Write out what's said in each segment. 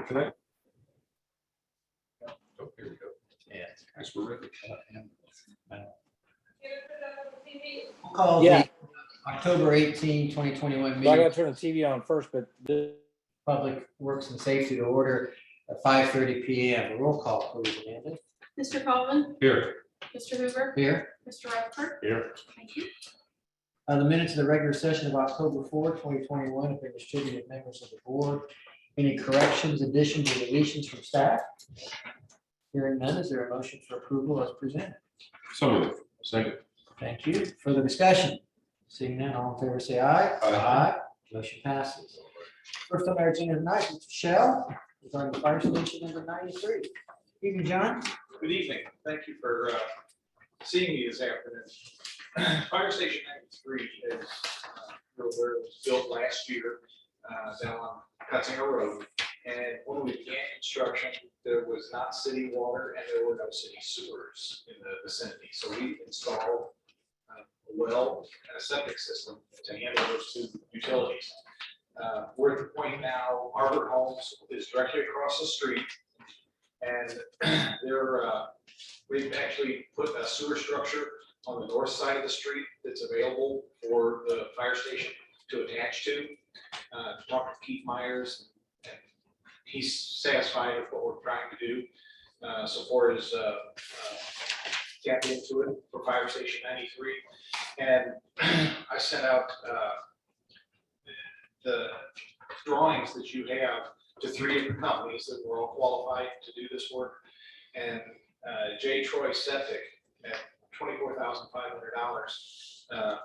tonight? Oh, here we go. Yeah. Guys, we're ready. We'll call Yeah. the October 18, 2021 So I meeting, gotta turn the TV on first, but Public Works and Safety to order at 5:30 PM. Roll call, please, Amanda. Mr. Coleman, Here. Mr. Hoover, Here. Mr. Rutherford. Here. Thank you. The minutes of the regular session of October 4, 2021 have been distributed to members of the board. Any corrections, additions, or deletions from staff? Hearing none, is there a motion for approval as presented? So moved. Second. Thank you. Further discussion? Seeing none, all in favor, say aye. Aye. Motion passes. First on our agenda tonight, Mr. Shell, regarding the fire station number 93. Evening, John. Good evening. Thank you for seeing me this afternoon. Fire Station 93 is where it was built last year down on Cutzinger Road. And when we began construction, there was not city water and there were no city sewers in the vicinity. So we installed a well and a septic system to handle those two utilities. We're at the point now, Arbor Homes is directly across the street. And we've actually put a sewer structure on the north side of the street that's available for the fire station to attach to. Talked to Keith Myers, and he's satisfied with what we're trying to do. So far as tap into it for Fire Station 93. And I sent out the drawings that you have to 3 different companies that were all qualified to do this work. And J. Troy Septic at $24,500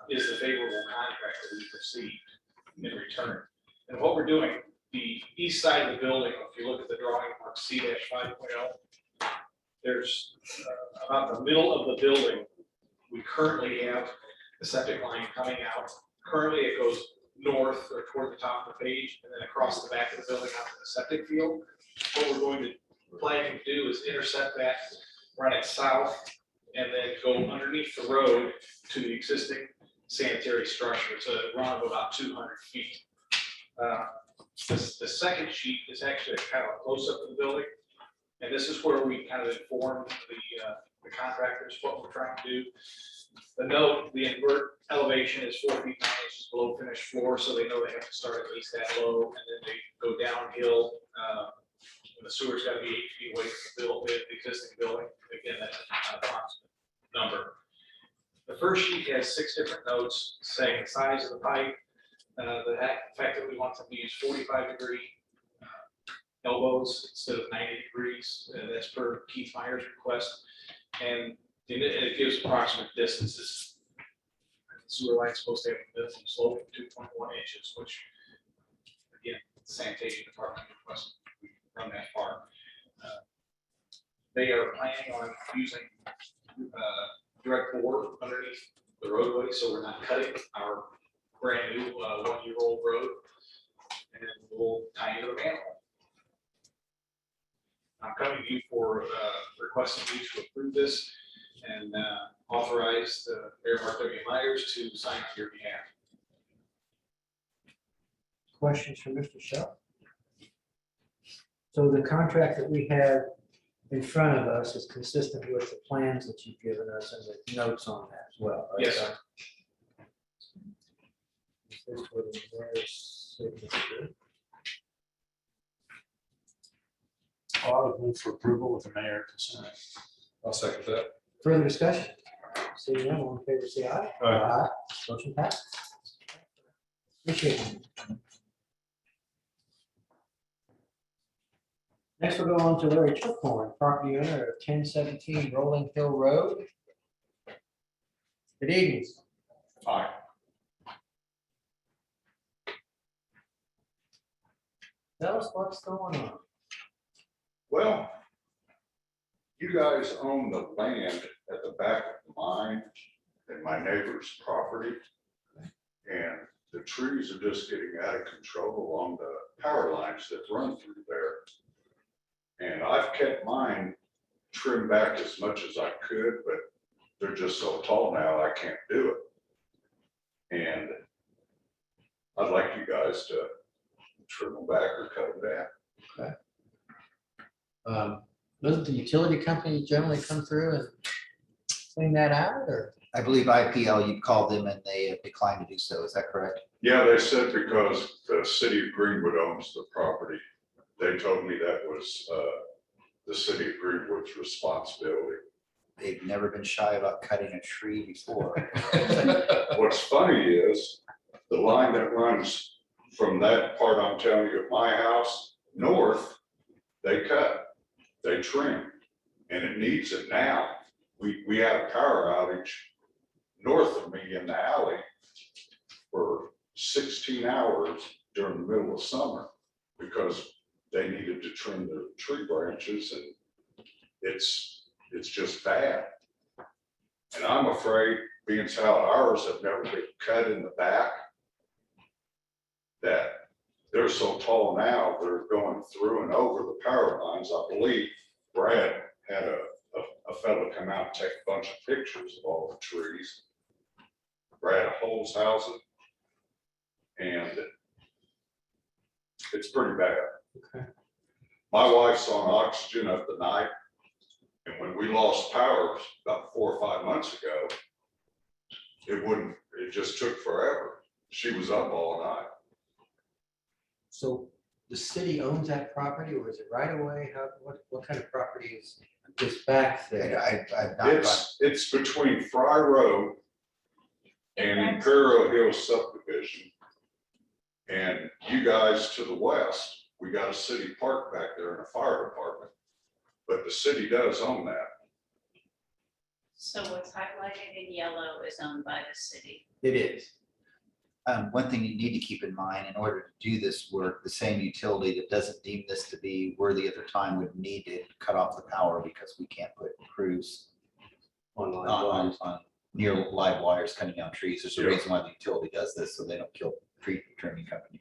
is the favorable contract that we've received in return. And what we're doing, the east side of the building, if you look at the drawing mark C-5.0, there's about the middle of the building, we currently have the septic line coming out. Currently it goes north or toward the top of the page and then across the back of the building out to the septic field. What we're going to plan to do is intercept that, run it south, and then go underneath the road to the existing sanitary structure. It's a run of about 200 feet. The second sheet is actually kind of a close-up of the building. And this is where we kind of inform the contractors what we're trying to do. The note, the invert elevation is 4 feet 9 inches below finished floor, so they know they have to start at least that low, and then they go downhill. The sewer's got to be 8 feet away from the existing building. Again, that's an approximate number. The first sheet has 6 different notes saying the size of the pipe, the fact that we want them to use 45-degree elbows instead of 90 degrees. That's per Keith Myers' request. And it gives approximate distances. The sewer line's supposed to have a minimum slope of 2.1 inches, which, again, the sanitation department requested we run that far. They are planning on using direct bore underneath the roadway, so we're not cutting our brand new 1-year-old road, and we'll tie into the manhole. I'm coming to you for requesting you to approve this and authorize the Mayor Mark W. Myers to sign on your behalf. Questions for Mr. Shell? So the contract that we have in front of us is consistent with the plans that you've given us and the notes on that as well, right? Yes, sir. This was their signature. I would move for approval with the mayor consent. I'll second that. Further discussion? Seeing none, all in favor, say aye. Aye. Motion passed. Appreciate it. Next, we'll go on to Larry Trickhorn, property owner of 1017 Rolling Hill Road. Good evening. Aye. Tell us what's going on. Well, you guys own the land at the back of the mine and my neighbor's property. And the trees are just getting out of control along the power lines that run through there. And I've kept mine trimmed back as much as I could, but they're just so tall now, I can't do it. And I'd like you guys to trim them back or cut them down. Doesn't the utility company generally come through and clean that out, or? I believe IPL, you called them and they have declined to do so. Is that correct? Yeah, they said because the city of Greenwood owns the property. They told me that was the city of Greenwood's responsibility. They've never been shy about cutting a tree before. What's funny is the line that runs from that part I'm telling you of my house north, they cut, they trim, and it needs it now. We had a power outage north of me in the alley for 16 hours during the middle of summer because they needed to trim the tree branches, and it's just bad. And I'm afraid, being as how ours have never been cut in the back, that they're so tall now, they're going through and over the power lines. I believe Brad had a fellow come out and take a bunch of pictures of all the trees. Brad Holzhausen. And it's pretty bad. Okay. My wife's on oxygen at the night. And when we lost power about 4 or 5 months ago, it just took forever. She was up all night. So the city owns that property, or is it right away? What kind of property is this back there? I've not gone. It's between Fry Road and Imperial Hill subdivision. And you guys to the west, we got a city park back there and a fire department. But the city does own that. So what's highlighted in yellow is owned by the city. It is. One thing you need to keep in mind, in order to do this work, the same utility that doesn't deem this to be worthy at the time would need to cut off the power because we can't put crews on near live wires cutting down trees. There's a Yeah. reason why the utility does this, so they don't kill tree trimming company.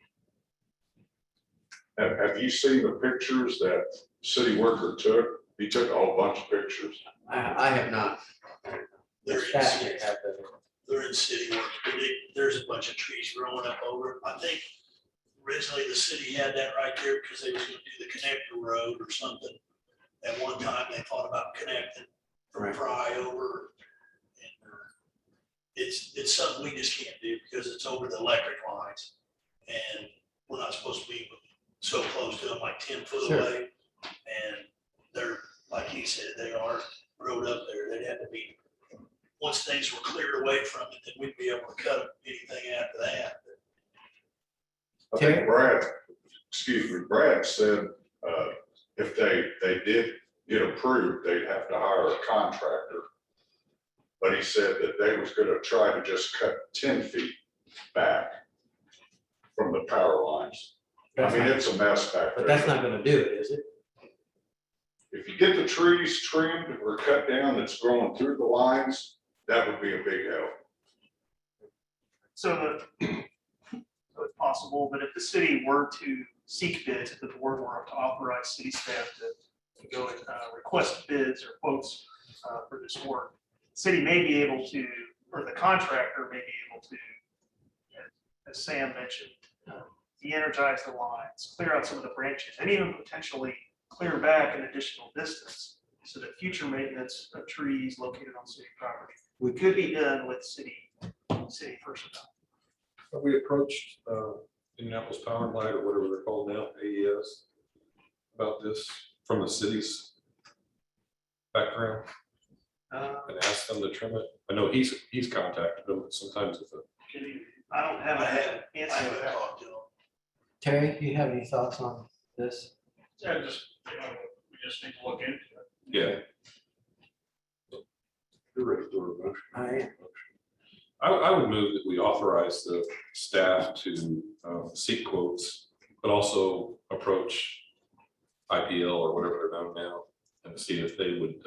Have you seen the pictures that city worker took? He took a whole bunch of pictures. I have not. They're The in staff city, may have those. they're in city work, but there's a bunch of trees growing up over. I think originally the city had that right there because they were gonna do the connector road or something. At one time, they thought about connecting from Right. Fry over. And it's something we just can't do because it's over the electric lines. And we're not supposed to be so close to them, like 10 foot Sure. away. And they're, like he said, they are road up there. They'd have to be, once things were cleared away from it, then we'd be able to cut anything after that. I think Brad said, if they did get approved, they'd have to hire a contractor. But he said that they was gonna try to just cut 10 feet back from the power lines. I mean, it's a mess back But there. that's not gonna do it, is it? If you get the trees trimmed or cut down that's growing through the lines, that would be a big help. So it's possible, but if the city were to seek bids, if the board were to authorize city staff to go and request bids or quotes for this work, the city may be able to, or the contractor may be able to, as Sam mentioned, de-energize the lines, clear out some of the branches, and even potentially clear back an additional distance so that future maintenance of trees located on city property could be done with city personnel. Have we approached Indianapolis Power and Light, or whatever they're called now, AES, about this from the city's background and asked them to trim it? I know he's contacted them, but sometimes if I don't have I an haven't answer to that. talked to them. Terry, do you have any thoughts on this? Yeah, we just need to look into it. yeah. You're ready for a motion? I am. I would move that we authorize the staff to seek quotes, but also approach IPL or whatever they're known now and see if they would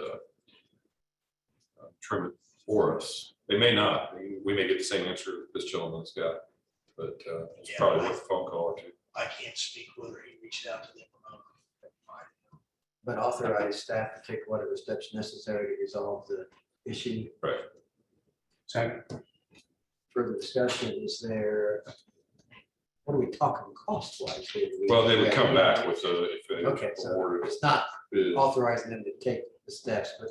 trim it for us. They may not. We may get the same answer this gentleman's got, but it's Yeah. probably worth a phone call or two. I can't speak whether he reached out to them or not. But authorize staff to take whatever steps necessary to resolve the issue. Right. Second. Further discussion, is there, what are we talking cost wise here? Well, they would come back with if they Okay, so awarded. it's not bid. authorizing them to take the steps, but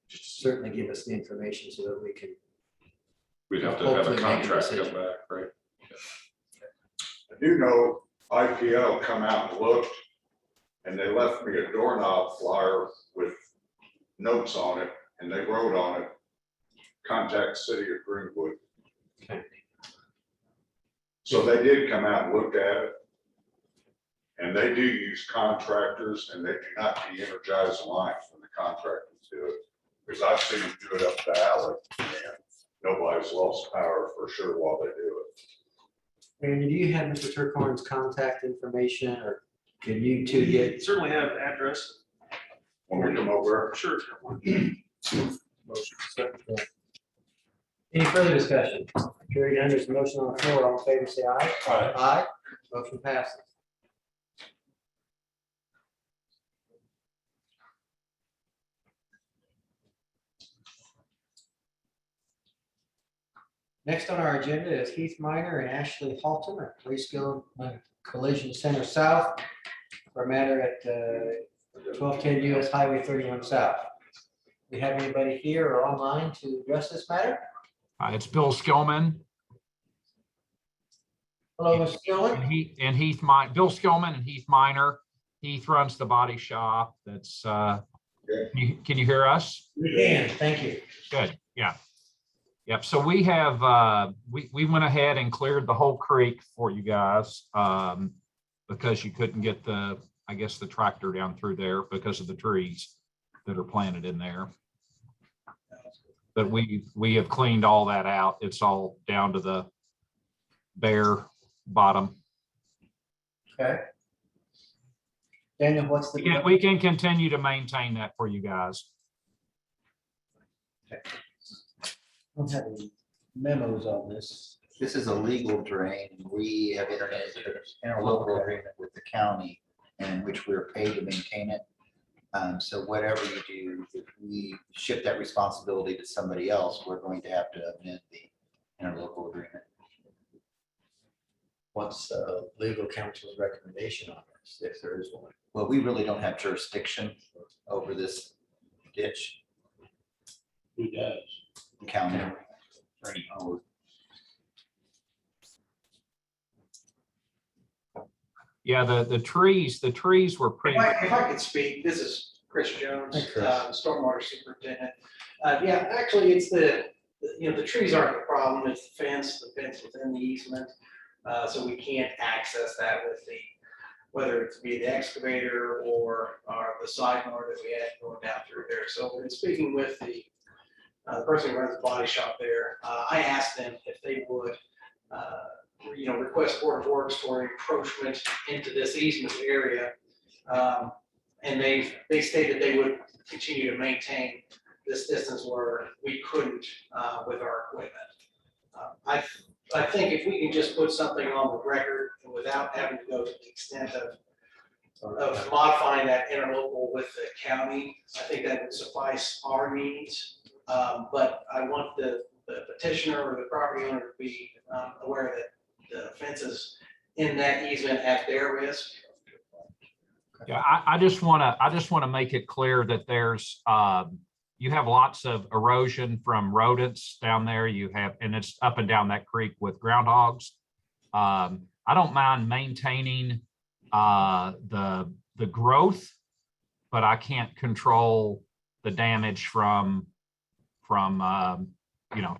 just certainly give us the information so that we can. We'd have to have a Hopefully make a contract come decision. back, right? I do know IPL come out and looked, and they left me a doorknob flyer with notes on it, and they wrote on it, contact City of Greenwood. Okay. So they did come out and look at it. And they do use contractors, and they do not de-energize the lines when the contractors do it. Because I've seen them do it up the alley, and nobody's lost power for sure while they do it. And do you have Mr. Turkhorn's contact information, or can you two get? Certainly have address. When we come over, Sure. Any further discussion? Hearing none, there's a motion on the floor. All in favor, say aye. Aye. Aye. Motion passes. Next on our agenda is Heath Minor and Ashley Halton at Reskill Collision Center South for a matter at 1210 US Highway 31 South. We have anybody here or online to address this matter? It's Bill Skillman Hello, Mr. Gillen. and Bill Skillman and Heath Minor. Heath runs the body shop. That's, can you hear us? We can, thank you. Good, yeah. Yep, so we have, we went ahead and cleared the whole creek for you guys because you couldn't get the, I guess, the tractor down through there because of the trees that are planted in there. But we have cleaned all that out. It's all down to the bare bottom. Okay. Daniel, what's the? We can continue to maintain that for you guys. I don't have any memos on this. This is a legal drain, and we have entered into an interlocal agreement with the county in which we're paid to maintain it. So whatever you do, if we shift that responsibility to somebody else, we're going to have to amend the interlocal agreement. What's legal counsel's recommendation on this, if there is one? Well, we really don't have jurisdiction over this ditch. Who does? County. Yeah, the trees were pretty. If I could speak, this is Chris Jones, Hi, Chris. Stormwater Superintendent. Yeah, actually, it's the trees aren't the problem, it's the fence within the easement. So we can't access that with whether it's be the excavator or the side mower that we had going down through there. So in speaking with the person who runs the body shop there, I asked them if they would, request Board of Works for encroachment into this easement area. And they stated they would continue to maintain this distance where we couldn't with our equipment. I think if we can just put something on the record without having to go to the extent of modifying that interlocal with the county, I think that would suffice our needs. But I want the petitioner or the property owner to be aware that the fences in that easement at their risk. Yeah, I just want to make it clear that there's you have lots of erosion from rodents down there. You have, and it's up and down that creek with groundhogs. I don't mind maintaining the growth, but I can't control the damage from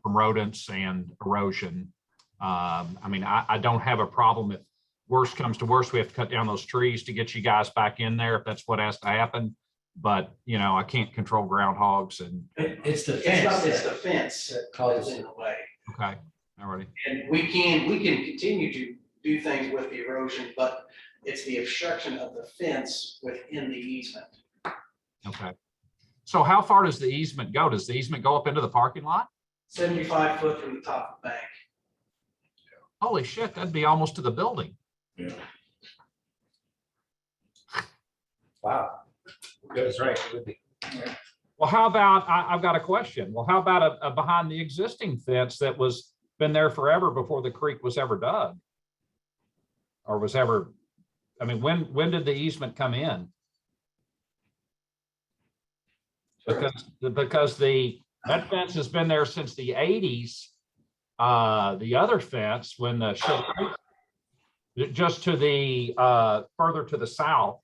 rodents and erosion. I mean, I don't have a problem if worst comes to worst, we have to cut down those trees to get you guys back in there if that's what has to happen. But, I can't control groundhogs and. It's the It's the fence that that's causes in it. the way. Okay, alrighty. And we can continue to do things with the erosion, but it's the obstruction of the fence within the easement. Okay. So how far does the easement go? Does the easement go up into the parking lot? 75 foot from the top of the bank. Holy shit, that'd be almost to the building. Wow. That's right. Well, how about, I've got a question. Well, how about a behind the existing fence that was been there forever before the creek was ever dug? Or was ever, I mean, when did the easement come in? Because that fence has been there since the 80s. The other fence, when the just to the further to the south,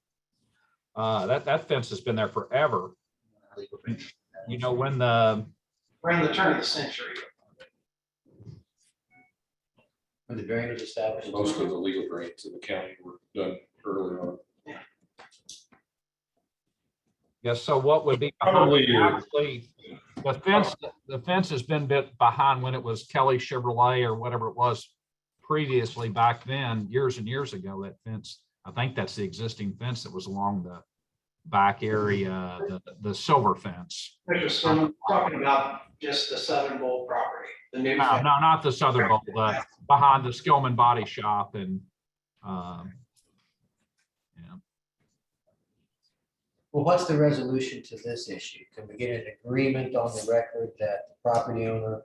that fence has been there forever. You know, when Around the turn of the century. When the drainage established. Most of the legal grants in the county were done early on. yes, so what would be Probably your- actually, the fence has been bit behind when it was Kelly Chevrolet or whatever it was previously back then, years and years ago, that fence. I think that's the existing fence that was along the back area, the silver fence. Mr. Stone, talking about just the Southern Bowl property, the new. No, not the Southern Bowl, behind the Skillman Body Shop and, yeah. Well, what's the resolution to this issue? Can we get an agreement on the record that the property owner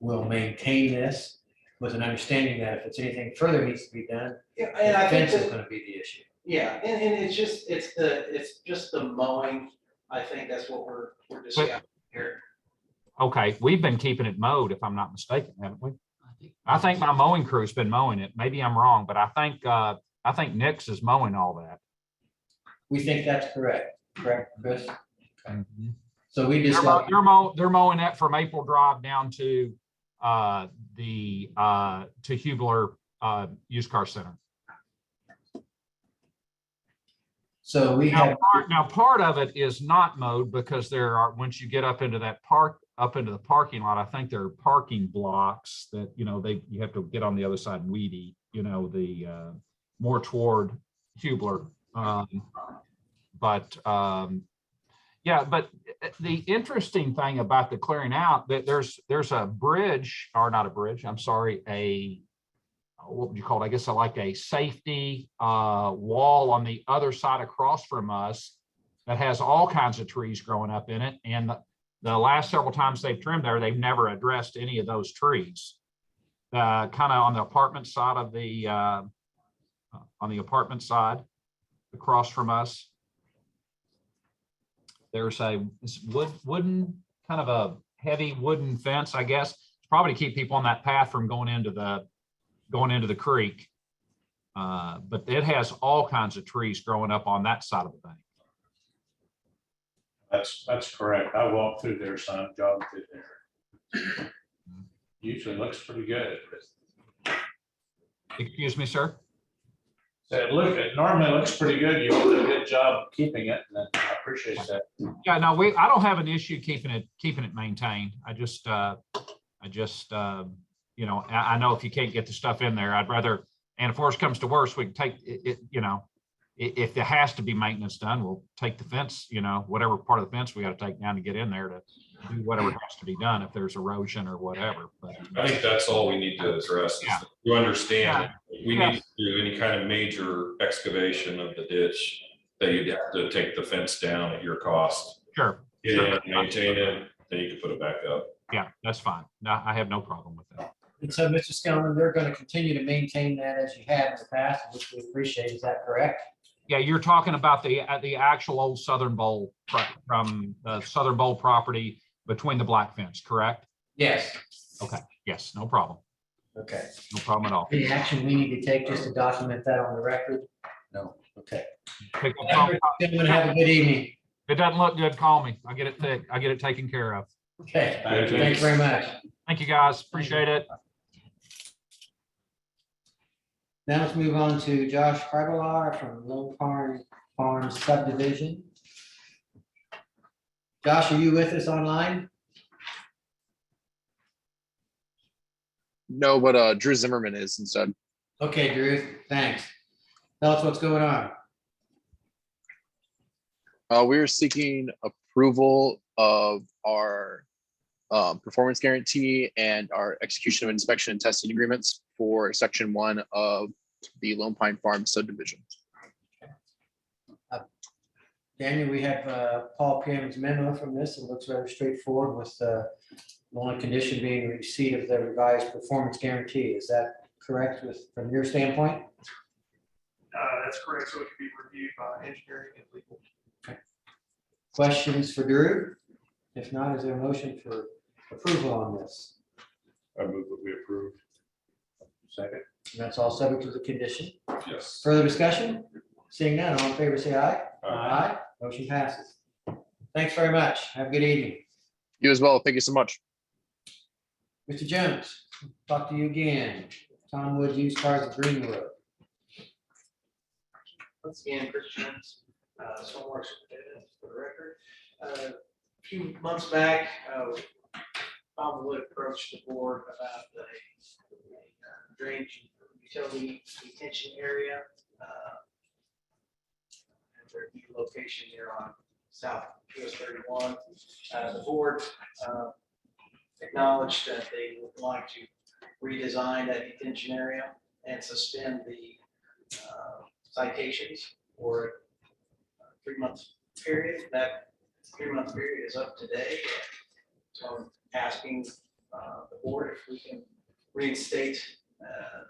will maintain this with an understanding that if it's anything further needs to be done, Yeah, the and I think fence is that, gonna be the issue? yeah, and it's just the mowing. I think that's what we're discussing here. Okay, we've been keeping it mowed, if I'm not mistaken, haven't we? I think my mowing crew's been mowing it. Maybe I'm wrong, but I think Nick's is mowing all that. We think that's correct, Chris? Mhm. So we just. They're mowing that from Maple Drive down to to Hubler Used Car Center. So we have. Now, part of it is not mowed because there are, once you get up into that up into the parking lot, I think there are parking blocks that, you know, you have to get on the other side and weed eat, you know, the more toward Hubler. Yeah, but the interesting thing about the clearing out, that there's a bridge, or not a bridge, I'm sorry, what would you call it? I guess like a safety wall on the other side across from us that has all kinds of trees growing up in it. And the last several times they've trimmed there, they've never addressed any of those trees. Kind of on the apartment side of the across from us. There's a wooden, kind of a heavy wooden fence, I guess, probably to keep people on that path from going into the creek. But it has all kinds of trees growing up on that side of the bank. That's correct. I walked through there, son, jogged through there. Usually looks pretty good. Excuse me, sir? It normally looks pretty good. You do a good job keeping it, and I appreciate that. Yeah, no, I don't have an issue keeping it maintained. I just, you know, I know if you can't get the stuff in there, I'd rather, and if worse comes to worse, we can take it, you know, if there has to be maintenance done, we'll take the fence, you know, whatever part of the fence we got to take down to get in there to do whatever has to be done if there's erosion or whatever. But I think that's all we need to address. Is Yeah. You understand, that we Yeah. need to do any kind of major excavation of the ditch, that you'd have to take the fence down at your cost. sure, Get in, maintain it, then you can put it back up. yeah, that's fine. No, I have no problem with that. And so, Mr. Skillman, they're going to continue to maintain that as you have in the past, which we appreciate. Is that correct? Yeah, you're talking about the actual old Southern Bowl from the Southern Bowl property between the black fence, correct? Yes. Okay, yes, no problem. Okay. No problem at all. Any action we need to take just to document that on the record? No. Okay. Pick up the phone. Gentlemen, have a good evening. If it doesn't look good, call me. I get it taken care of. Okay. Thank you. Thanks very much. Thank you, guys. Appreciate it. Now let's move on to Josh Krebelar from Lone Pine Farm Subdivision. Josh, are you with us online? No, but Drew Zimmerman is instead. Okay, Drew, thanks. Tell us what's going on. We are seeking approval of our performance guarantee and our execution of inspection and testing agreements for section 1 of the Lone Pine Farm subdivision. Daniel, we have Paul Pian's memo from this. It looks very straightforward with the only condition being receipt of the revised performance guarantee. Is that correct from your standpoint? That's correct. So it can be reviewed by engineering and legal. Questions for Drew? If not, is there a motion for approval on this? I move that we approve. Second. And that's all subject to the condition. Yes. Further discussion? Seeing none, all in favor, say aye. Aye. Motion passes. Thanks very much. Have a good evening. You as well. Thank you so much. Mr. Jones, talk to you again. Tom Wood, Used Cars of Greenwood. Once again, Chris Jones, Stormwater Superintendent for the record. A few months back, Tom Wood approached the board about the drainage utility detention area. And their new location here on South US 31. The board acknowledged that they would like to redesign that detention area and suspend the citations for a 3-month period. That 3-month period is up today. So I'm asking the board if we can reinstate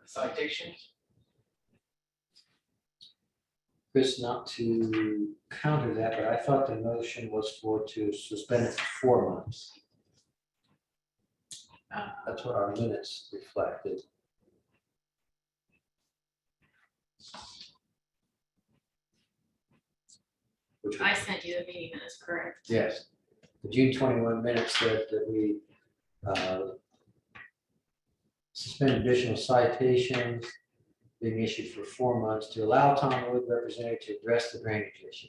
citations. Chris, not to counter that, but I thought the motion was to suspend it for 4 months. That's what our minutes reflected. Which I sent you the meeting minutes, correct? Yes, the June 21 minutes said that we suspend additional citations being issued for 4 months to allow Tom Wood representative to address the drainage issue.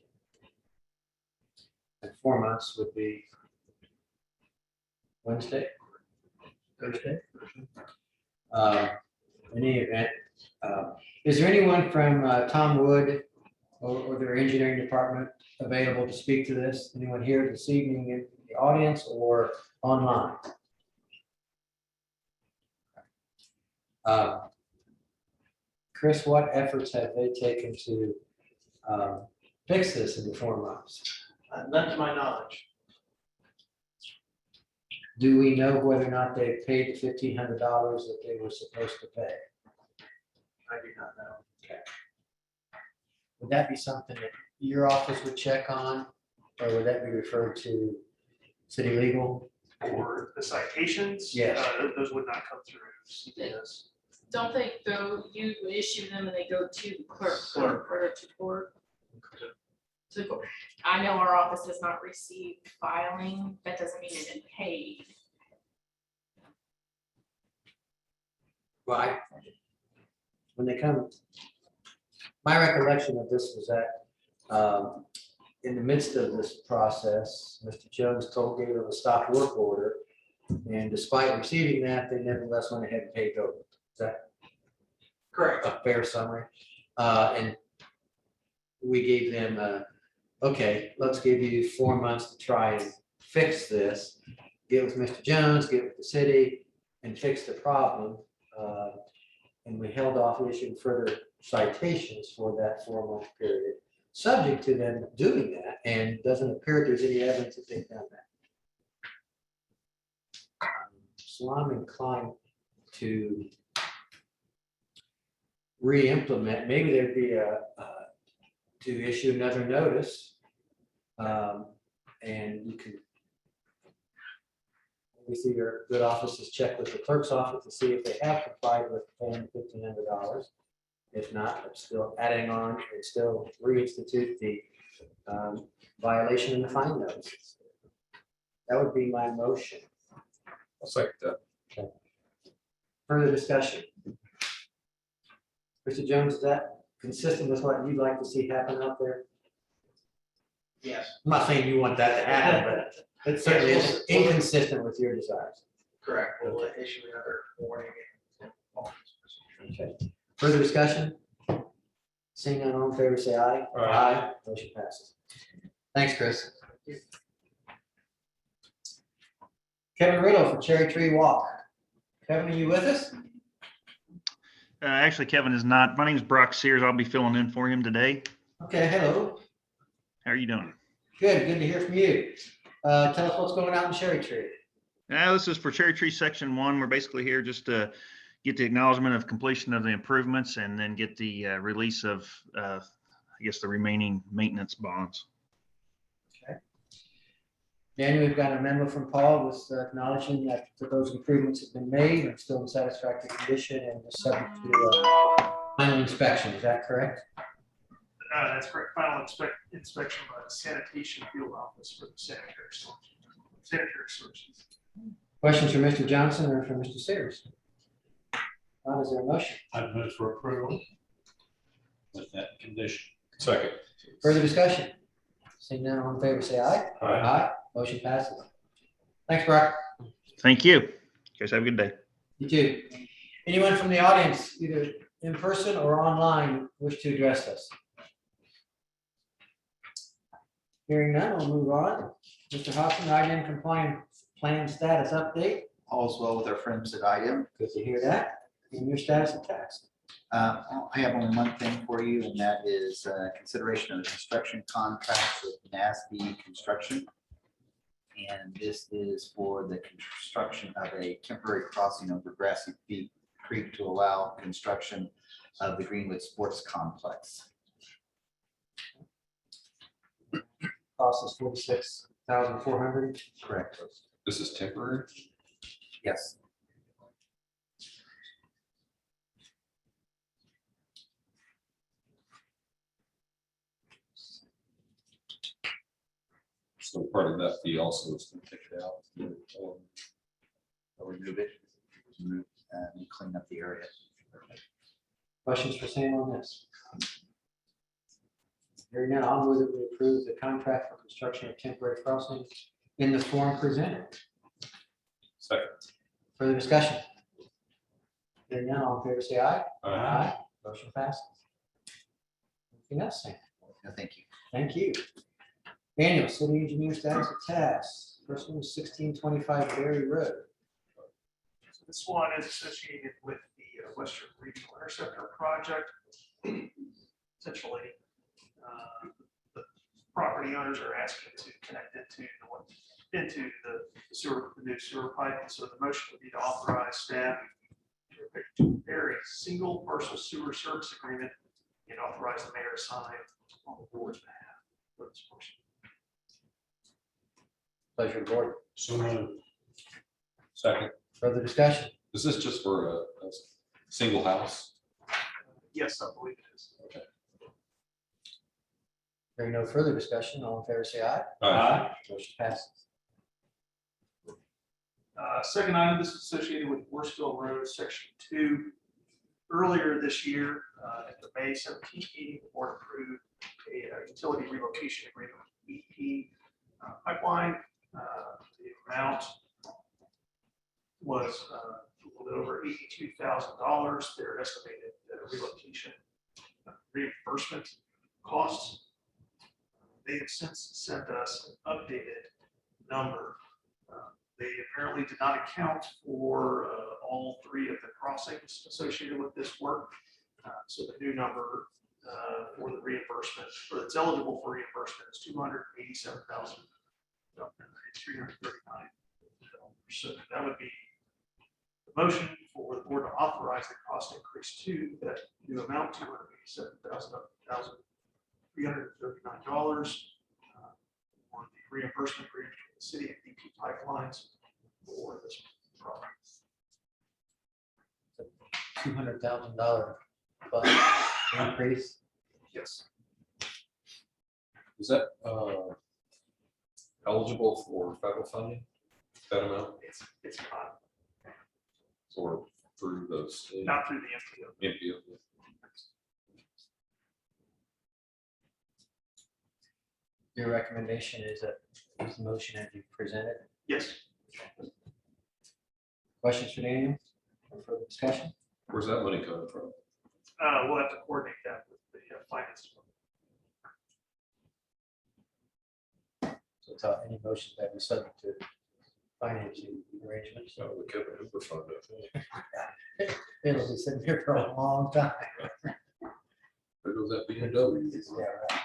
And 4 months would be Wednesday, Thursday. In any event, is there anyone from Tom Wood or their engineering department available to speak to this? Anyone here this evening in the audience or online? Chris, what efforts have they taken to fix this in the 4 months? None to my knowledge. Do we know whether or not they paid the $1,500 that they were supposed to pay? I do not know. Would that be something that your office would check on, or would that be referred to city legal? For the citations. Yes. Those would not come through CPS. Don't they go, you issue them and they go to the clerk or to court? To court. I know our office has not received filing. That doesn't mean it's been paid. Right. When they come, my recollection of this was that in the midst of this process, Mr. Jones gave them a stop work order. And despite receiving that, they nevertheless went ahead and paid over. Is that Correct. a fair summary? And we gave them, okay, let's give you 4 months to try and fix this. Get with Mr. Jones, get with the city and fix the problem. And we held off issuing further citations for that 4-month period, subject to them doing that, and doesn't appear there's any evidence that they've done that. So I'm inclined to re-implement, maybe there'd be to issue another notice. And you can, obviously your good offices check with the clerk's office to see if they have complied with paying $1,500. If not, it's still adding on and still reinstitute the violation and the fine notices. That would be my motion. I'll second that. Further discussion? Mr. Jones, is that consistent with what you'd like to see happen out there? Yes. I'm not saying you want that to happen, but it certainly is inconsistent with your desires. Correct. We'll issue another warning. Okay. Further discussion? Seeing none, all in favor, say aye. Aye. Motion passes. Thanks, Chris. Kevin Riddle for Cherry Tree Walk. Kevin, are you with us? Actually, Kevin is not. My name is Brock Sears. I'll be filling in for him today. Okay, hello. How are you doing? Good to hear from you. Tell us what's going on in Cherry Tree. This is for Cherry Tree Section 1. We're basically here just to get the acknowledgement of completion of the improvements and then get the release of, I guess, the remaining maintenance bonds. Daniel, we've got a memo from Paul with acknowledging that those improvements have been made and still in satisfactory condition and is subject to final inspection. Is that correct? That's correct. Final inspection by the sanitation field office for the sanitary sources. Questions for Mr. Johnson or for Mr. Sayers? Is there a motion? I'd move for approval with that condition. Second. Further discussion? Seeing none, all in favor, say aye. Aye. Motion passes. Thanks, Brock. Thank you. You guys have a good day. You too. Anyone from the audience, either in person or online, wish to address us? Hearing none, we'll move on. Mr. Hobson, IDM compliant plan status update. All's well with our friends at IDM. Good to hear that. And your status of task. I have only one thing for you, and that is consideration of the construction contract with NASB Construction. And this is for the construction of a temporary crossing over Grassy Creek to allow construction of the Greenwood Sports Complex. Cost is $46,400. Correct. This is temporary? Yes. So part of that fee also is to take it out. I'll remove it. Remove and clean up the area. Questions for Sam on this? Hearing none, I'll move that we approve the contract for construction of temporary crossing in the form presented. Second. Further discussion? Hearing none, all in favor, say aye. Aye. Motion passes. Anything else, Sam? No, thank you. Thank you. Daniel, city engineer status of tasks. First one is 1625 Berry Road. So this one is associated with the Western Regional Interceptor Project. Essentially, the property owners are asking to connect into the sewer, the new sewer pipe. And so the motion would be to authorize staff to prepare a single parcel sewer service agreement and authorize the mayor to sign on the board's behalf for this portion. Pleasure of the board. So moved. Second. Further discussion? Is this just for a single house? Yes, I believe it is. Hearing no further discussion, all in favor, say aye. Aye. Motion passes. Second item, this is associated with Worsville Road, Section 2. Earlier this year, at the May 17th meeting, the board approved a utility relocation agreement with BP Pipeline. The amount was a little bit over $82,000. Their estimated relocation reimbursement costs. They have since sent us an updated number. They apparently did not account for all three of the crossings associated with this work. So the new number for the reimbursement, or that's eligible for reimbursement, is $287,339. So that would be the motion for the board to authorize the cost increase to that new amount, $287,339. On the reimbursement agreement for the city and DP Pipelines for this project. $200,000 increase. Yes. Is that eligible for federal funding? That amount It's not, or through those? not through the MPO. MPO. Your recommendation is that use the motion as you presented. Yes. Questions for Daniel? Or further discussion? Where's that money coming from? We'll have to coordinate that with the finance. So it's any motion that is subject to financing arrangements. Oh, the Kevin Hooper fund, I think. It'll be sitting here for a long time. There goes that BMW. Yeah, right.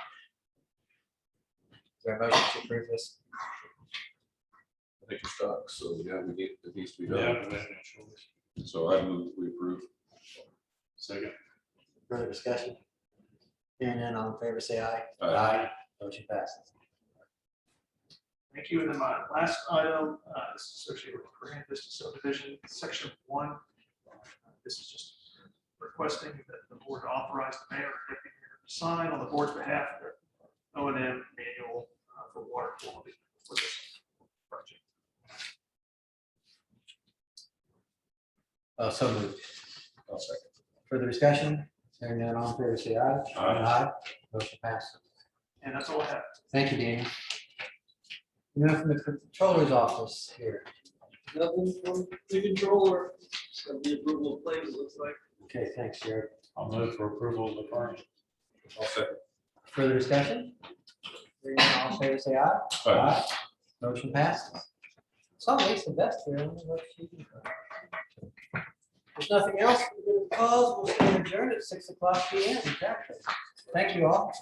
Is there a motion to approve this? I think it's stuck, so yeah, it needs to be Yeah, done. but that's no choice. So I move we approve. Second. Further discussion? Hearing none, all in favor, say aye. Aye. Motion passes. Thank you. And then my last item is associated with Grand Vista subdivision, section 1. This is just requesting that the board authorize the mayor and deputy mayor to sign on the board's behalf the O&M manual for water quality for this project. So moved. Further discussion? Hearing none, all in favor, say aye. Aye. Motion passes. And that's all I have. Thank you, Daniel. Now from the controller's office here. Nothing from the controller, so the approval of claims, it looks like. Okay, thanks, Jared. I'll move for approval of the claim. I'll second. Further discussion? Hearing none, all in favor, say aye. Aye. Motion passes. Some ways the best here. I don't know what you do. There's nothing else. We're gonna pause. We'll stand adjourned at 6:00 PM. Exactly. Thank you all.